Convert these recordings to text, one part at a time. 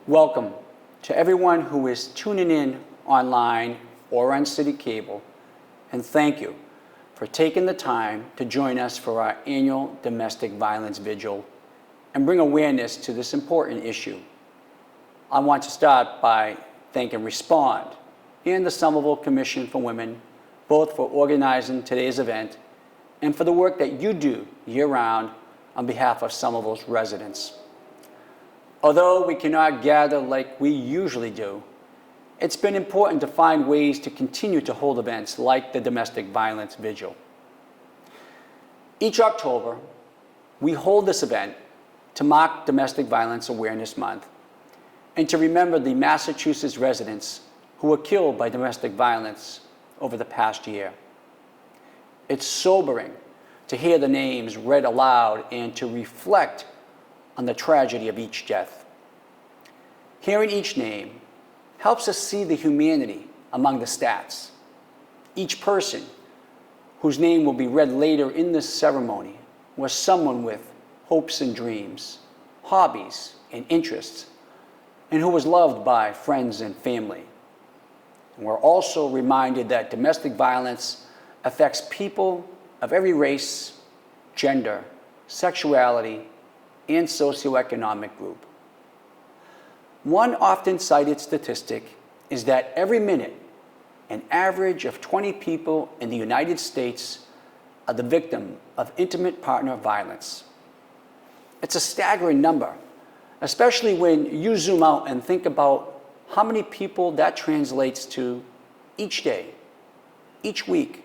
Welcome to everyone who is tuning in online or on City Cable, and thank you for taking the time to join us for our annual Domestic Violence Vigil and bring awareness to this important issue. I want to start by thanking Respond and the Somerville Commission for Women, both for organizing today's event and for the work that you do year-round on behalf of Somerville's residents. Although we cannot gather like we usually do, it's been important to find ways to continue to hold events like the Domestic Violence Vigil. Each October, we hold this event to mark Domestic Violence Awareness Month and to remember the Massachusetts residents who were killed by domestic violence over the past year. It's sobering to hear the names read aloud and to reflect on the tragedy of each death. Hearing each name helps us see the humanity among the stats. Each person whose name will be read later in this ceremony was someone with hopes and dreams, hobbies and interests, and who was loved by friends and family. And we're also reminded that domestic violence affects people of every race, gender, sexuality, and socioeconomic group. One often cited statistic is that every minute, an average of 20 people in the United States are the victim of intimate partner violence. It's a staggering number, especially when you zoom out and think about how many people that translates to each day, each week,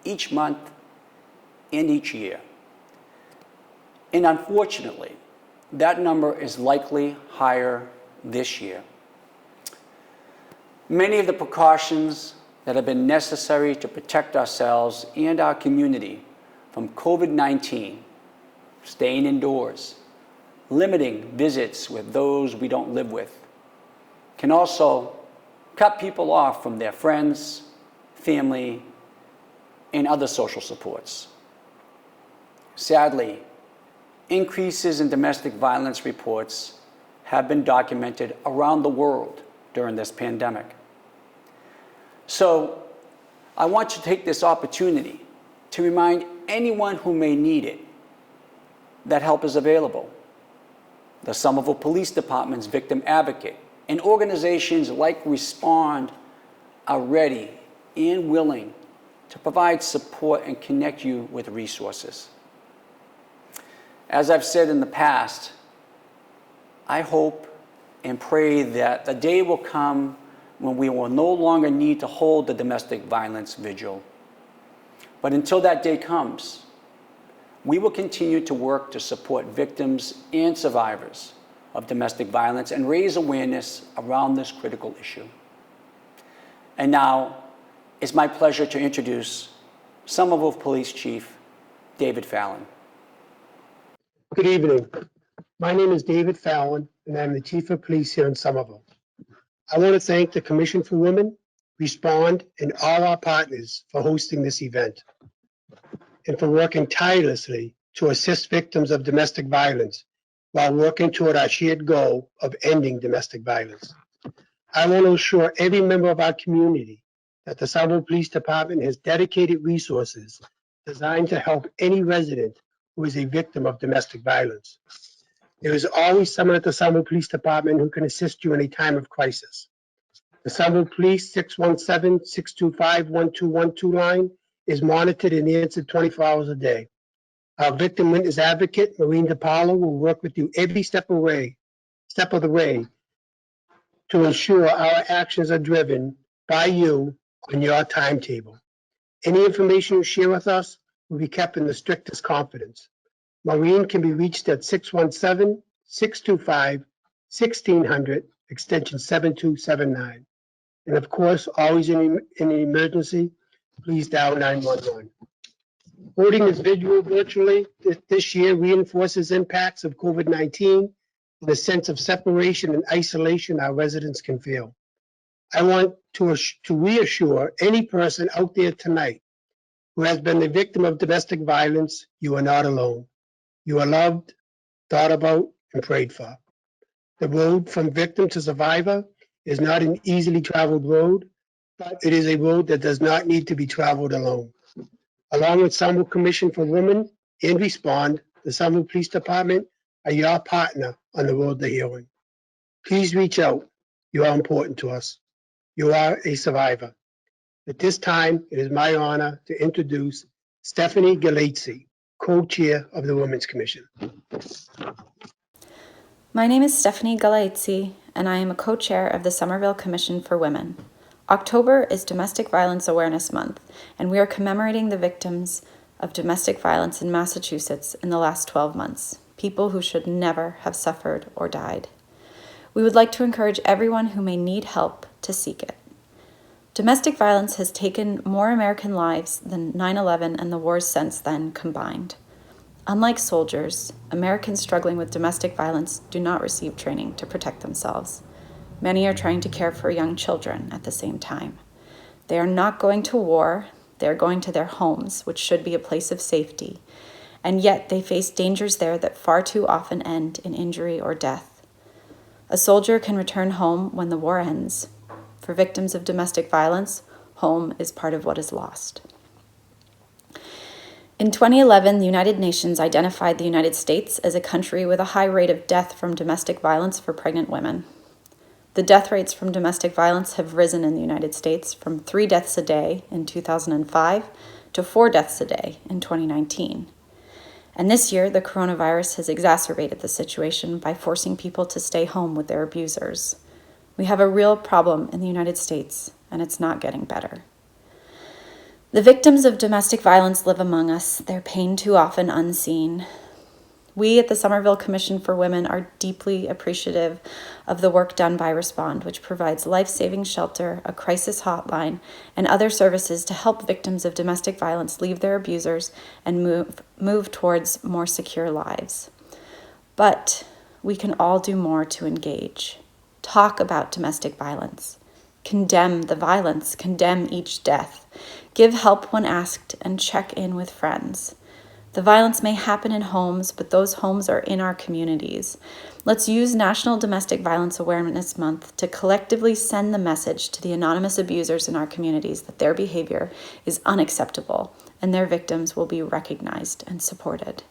each month, and each year. And unfortunately, that number is likely higher this year. Many of the precautions that have been necessary to protect ourselves and our community from COVID-19, staying indoors, limiting visits with those we don't live with, can also cut people off from their friends, family, and other social supports. Sadly, increases in domestic violence reports have been documented around the world during this pandemic. So I want to take this opportunity to remind anyone who may need it that help is available. The Somerville Police Department's Victim Advocate and organizations like Respond are ready and willing to provide support and connect you with resources. As I've said in the past, I hope and pray that the day will come when we will no longer need to hold the Domestic Violence Vigil. But until that day comes, we will continue to work to support victims and survivors of domestic violence and raise awareness around this critical issue. And now, it's my pleasure to introduce Somerville Police Chief David Fallon. Good evening. My name is David Fallon, and I'm the Chief of Police here in Somerville. I want to thank the Commission for Women, Respond, and all our partners for hosting this event and for working tirelessly to assist victims of domestic violence while working toward our shared goal of ending domestic violence. I want to assure every member of our community that the Somerville Police Department has dedicated resources designed to help any resident who is a victim of domestic violence. There is always someone at the Somerville Police Department who can assist you in a time of crisis. The Somerville Police 617-625-1212 line is monitored and answered 24 hours a day. Our victim witness advocate, Maureen DePaulo, will work with you every step of the way to ensure our actions are driven by you on your timetable. Any information you share with us will be kept in the strictest confidence. Maureen can be reached at 617-625-1600, extension 7279. And of course, always in an emergency, please dial 911. Holding this vigil virtually this year reinforces impacts of COVID-19 and the sense of separation and isolation our residents can feel. I want to reassure any person out there tonight who has been the victim of domestic violence, you are not alone. You are loved, thought about, and prayed for. The road from victim to survivor is not an easily traveled road, but it is a road that does not need to be traveled alone. Along with Somerville Commission for Women and Respond, the Somerville Police Department are your partner on the road to healing. Please reach out. You are important to us. You are a survivor. At this time, it is my honor to introduce Stephanie Galazi, co-chair of the Women's Commission. My name is Stephanie Galazi, and I am a co-chair of the Somerville Commission for Women. October is Domestic Violence Awareness Month, and we are commemorating the victims of domestic violence in Massachusetts in the last 12 months, people who should never have suffered or died. We would like to encourage everyone who may need help to seek it. Domestic violence has taken more American lives than 9/11 and the wars since then combined. Unlike soldiers, Americans struggling with domestic violence do not receive training to protect themselves. Many are trying to care for young children at the same time. They are not going to war, they are going to their homes, which should be a place of safety, and yet they face dangers there that far too often end in injury or death. A soldier can return home when the war ends. For victims of domestic violence, home is part of what is lost. In 2011, the United Nations identified the United States as a country with a high rate of death from domestic violence for pregnant women. The death rates from domestic violence have risen in the United States from 3 deaths a day in 2005 to 4 deaths a day in 2019. And this year, the coronavirus has exacerbated the situation by forcing people to stay home with their abusers. We have a real problem in the United States, and it's not getting better. The victims of domestic violence live among us, their pain too often unseen. We at the Somerville Commission for Women are deeply appreciative of the work done by Respond, which provides life-saving shelter, a crisis hotline, and other services to help victims of domestic violence leave their abusers and move towards more secure lives. But we can all do more to engage. Talk about domestic violence. Condemn the violence, condemn each death. Give help when asked and check in with friends. The violence may happen in homes, but those homes are in our communities. Let's use National Domestic Violence Awareness Month to collectively send the message to the anonymous abusers in our communities that their behavior is unacceptable and their victims will be recognized and supported.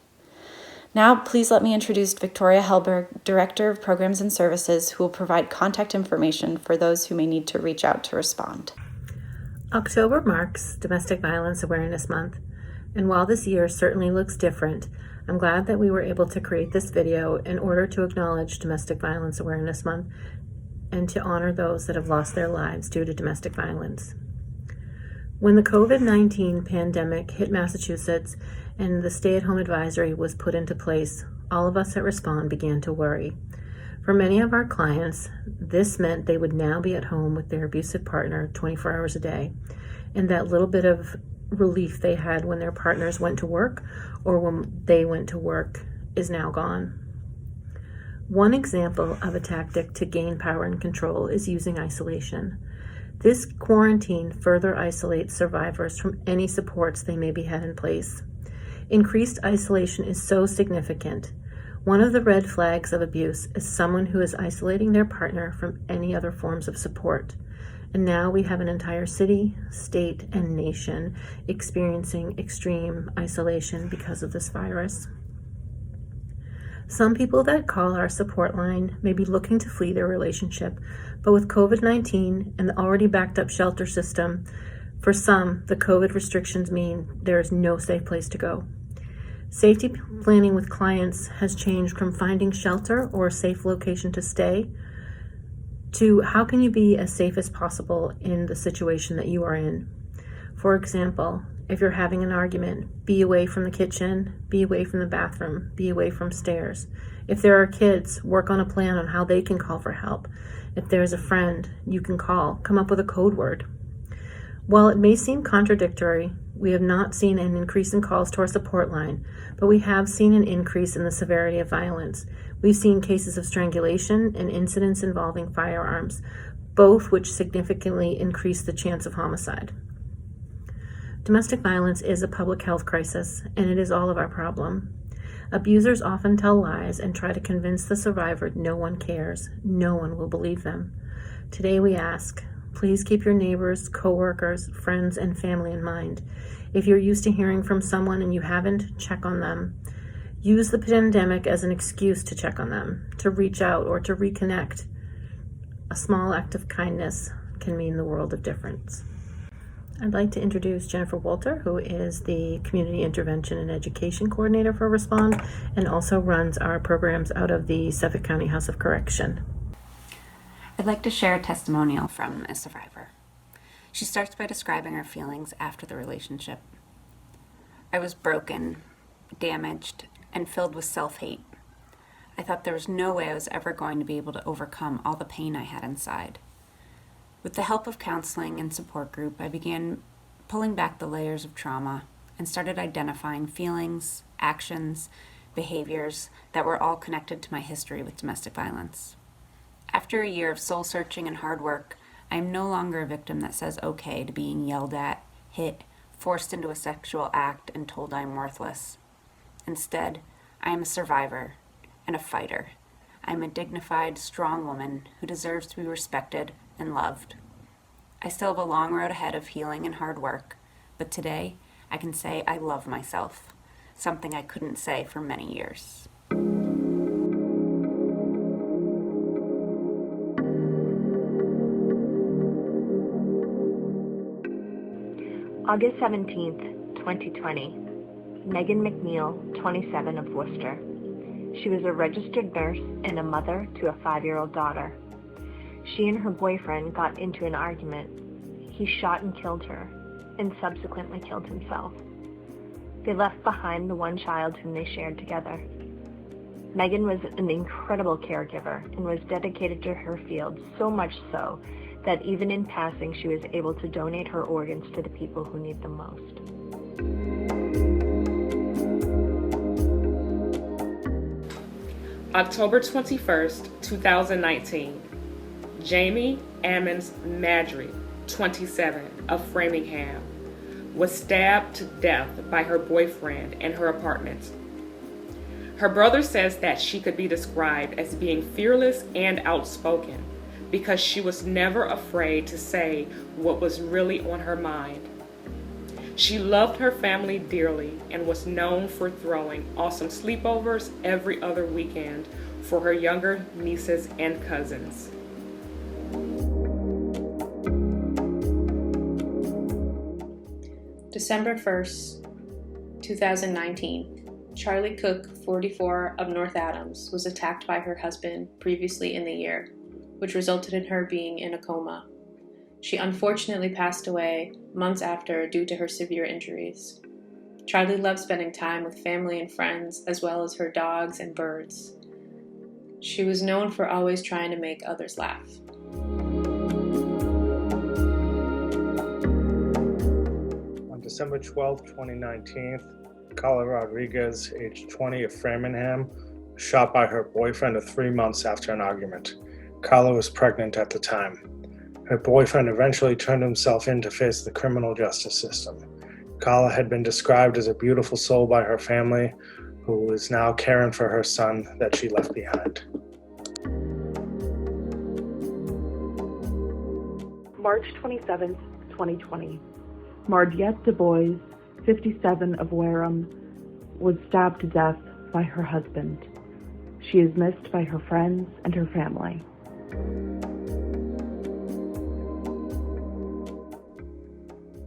Now, please let me introduce Victoria Helberg, Director of Programs and Services, who will provide contact information for those who may need to reach out to Respond. October marks Domestic Violence Awareness Month, and while this year certainly looks different, I'm glad that we were able to create this video in order to acknowledge Domestic Violence Awareness Month and to honor those that have lost their lives due to domestic violence. When the COVID-19 pandemic hit Massachusetts and the stay-at-home advisory was put into place, all of us at Respond began to worry. For many of our clients, this meant they would now be at home with their abusive partner 24 hours a day, and that little bit of relief they had when their partners went to work or when they went to work is now gone. One example of a tactic to gain power and control is using isolation. This quarantine further isolates survivors from any supports they maybe had in place. Increased isolation is so significant. One of the red flags of abuse is someone who is isolating their partner from any other forms of support. And now we have an entire city, state, and nation experiencing extreme isolation because of this virus. Some people that call our support line may be looking to flee their relationship, but with COVID-19 and the already backed up shelter system, for some, the COVID restrictions mean there is no safe place to go. Safety planning with clients has changed from finding shelter or a safe location to stay to how can you be as safe as possible in the situation that you are in. For example, if you're having an argument, be away from the kitchen, be away from the bathroom, be away from stairs. If there are kids, work on a plan on how they can call for help. If there's a friend you can call, come up with a code word. While it may seem contradictory, we have not seen an increase in calls to our support line, but we have seen an increase in the severity of violence. We've seen cases of strangulation and incidents involving firearms, both which significantly increase the chance of homicide. Domestic violence is a public health crisis, and it is all of our problem. Abusers often tell lies and try to convince the survivor no one cares, no one will believe them. Today we ask, please keep your neighbors, coworkers, friends, and family in mind. If you're used to hearing from someone and you haven't, check on them. Use the pandemic as an excuse to check on them, to reach out or to reconnect. A small act of kindness can mean the world of difference. I'd like to introduce Jennifer Walter, who is the Community Intervention and Education Coordinator for Respond and also runs our programs out of the Suffolk County House of Correction. I'd like to share a testimonial from a survivor. She starts by describing her feelings after the relationship. I was broken, damaged, and filled with self-hate. I thought there was no way I was ever going to be able to overcome all the pain I had inside. With the help of counseling and support group, I began pulling back the layers of trauma and started identifying feelings, actions, behaviors that were all connected to my history with domestic violence. After a year of soul-searching and hard work, I am no longer a victim that says okay to being yelled at, hit, forced into a sexual act, and told I am worthless. Instead, I am a survivor and a fighter. I am a dignified, strong woman who deserves to be respected and loved. I still have a long road ahead of healing and hard work, but today I can say I love myself, something I couldn't say for many years. August 17th, 2020. Megan McNeil, 27, of Worcester. She was a registered nurse and a mother to a 5-year-old daughter. She and her boyfriend got into an argument. He shot and killed her, and subsequently killed himself. They left behind the one child whom they shared together. Megan was an incredible caregiver and was dedicated to her field, so much so that even in passing she was able to donate her organs to the people who need them most. October 21st, 2019. Jamie Ammons Madry, 27, of Framingham, was stabbed to death by her boyfriend in her apartment. Her brother says that she could be described as being fearless and outspoken because she was never afraid to say what was really on her mind. She loved her family dearly and was known for throwing awesome sleepovers every other weekend for her younger nieces and cousins. December 1st, 2019. Charlie Cook, 44, of North Adams, was attacked by her husband previously in the year, which resulted in her being in a coma. She unfortunately passed away months after due to her severe injuries. Charlie loved spending time with family and friends, as well as her dogs and birds. She was known for always trying to make others laugh. On December 12, 2019, Carla Rodriguez, age 20, of Framingham, was shot by her boyfriend 3 months after an argument. Carla was pregnant at the time. Her boyfriend eventually turned himself in to face the criminal justice system. Carla had been described as a beautiful soul by her family, who is now caring for her son that she left behind. March 27th, 2020. Mardiette Du Bois, 57, of Wareham, was stabbed to death by her husband. She is missed by her friends and her family.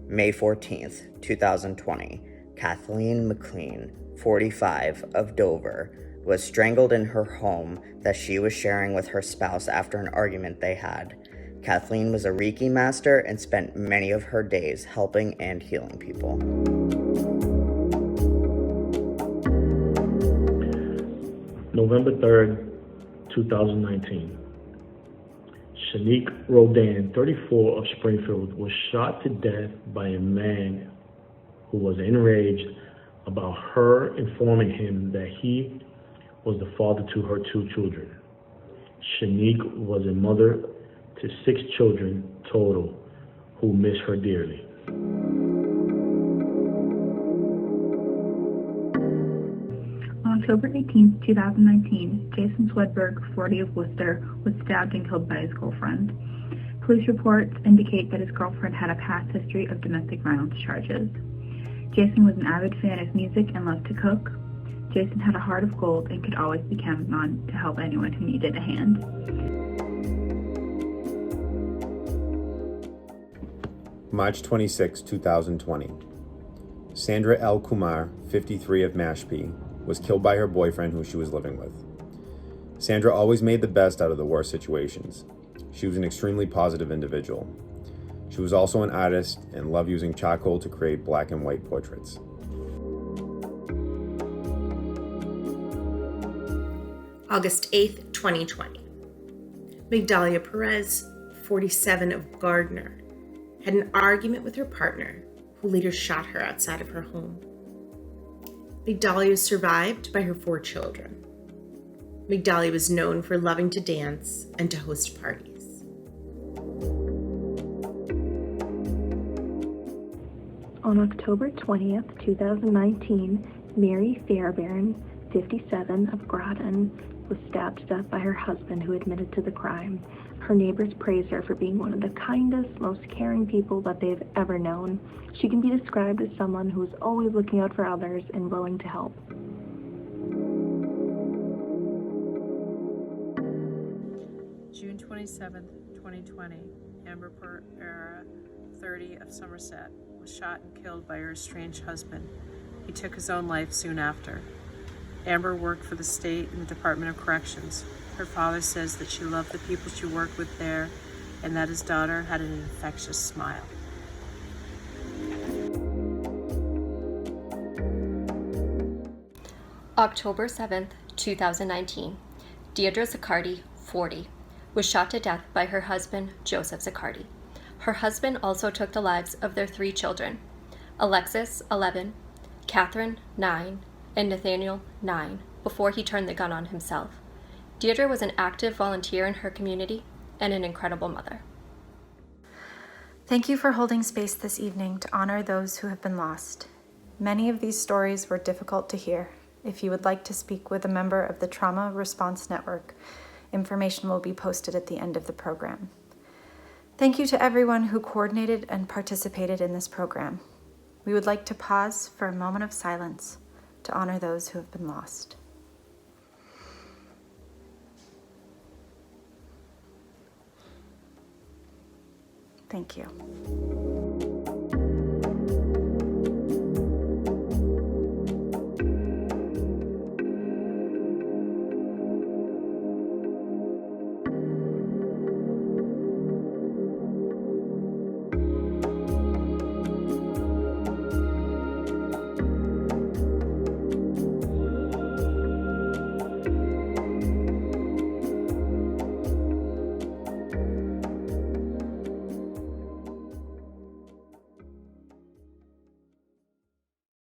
May 14th, 2020, Kathleen McLean, 45, of Dover, was strangled in her home that she was sharing with her spouse after an argument they had. Kathleen was a Reiki master and spent many of her days helping and healing people. November 3rd, 2019. Shanique Rodan, 34, of Springfield, was shot to death by a man who was enraged about her informing him that he was the father to her 2 children. Shanique was a mother to 6 children total who miss her dearly. On October 18, 2019, Jason Swedberg, 40 of Worcester, was stabbed and killed by his girlfriend. Police reports indicate that his girlfriend had a past history of domestic violence charges. Jason was an avid fan of music and loved to cook. Jason had a heart of gold and could always be counted on to help anyone who needed a hand. March 26, 2020. Sandra L. Kumar, 53 of Mashpee, was killed by her boyfriend who she was living with. Sandra always made the best out of the worst situations. She was an extremely positive individual. She was also an artist and loved using charcoal to create black and white portraits. August 8th, 2020. Migdalia Perez, 47 of Gardner, had an argument with her partner, who later shot her outside of her home. Migdalia was survived by her 4 children. Migdalia was known for loving to dance and to host parties. On October 20th, 2019, Mary Fairbairn, 57 of Groton, was stabbed to death by her husband who admitted to the crime. Her neighbors praise her for being one of the kindest, most caring people that they've ever known. She can be described as someone who is always looking out for others and willing to help. June 27th, 2020, Amber Pereira, 30 of Somerset, was shot and killed by her estranged husband. He took his own life soon after. Amber worked for the state and the Department of Corrections. Her father says that she loved the people she worked with there and that his daughter had an infectious smile. October 7th, 2019, Deirdre Zaccardi, 40, was shot to death by her husband, Joseph Zaccardi. Her husband also took the lives of their 3 children, Alexis, 11, Catherine, 9, and Nathaniel, 9, before he turned the gun on himself. Deirdre was an active volunteer in her community and an incredible mother. Thank you for holding space this evening to honor those who have been lost. Many of these stories were difficult to hear. If you would like to speak with a member of the Trauma Response Network, information will be posted at the end of the program. Thank you to everyone who coordinated and participated in this program. We would like to pause for a moment of silence to honor those who have been lost. Thank you.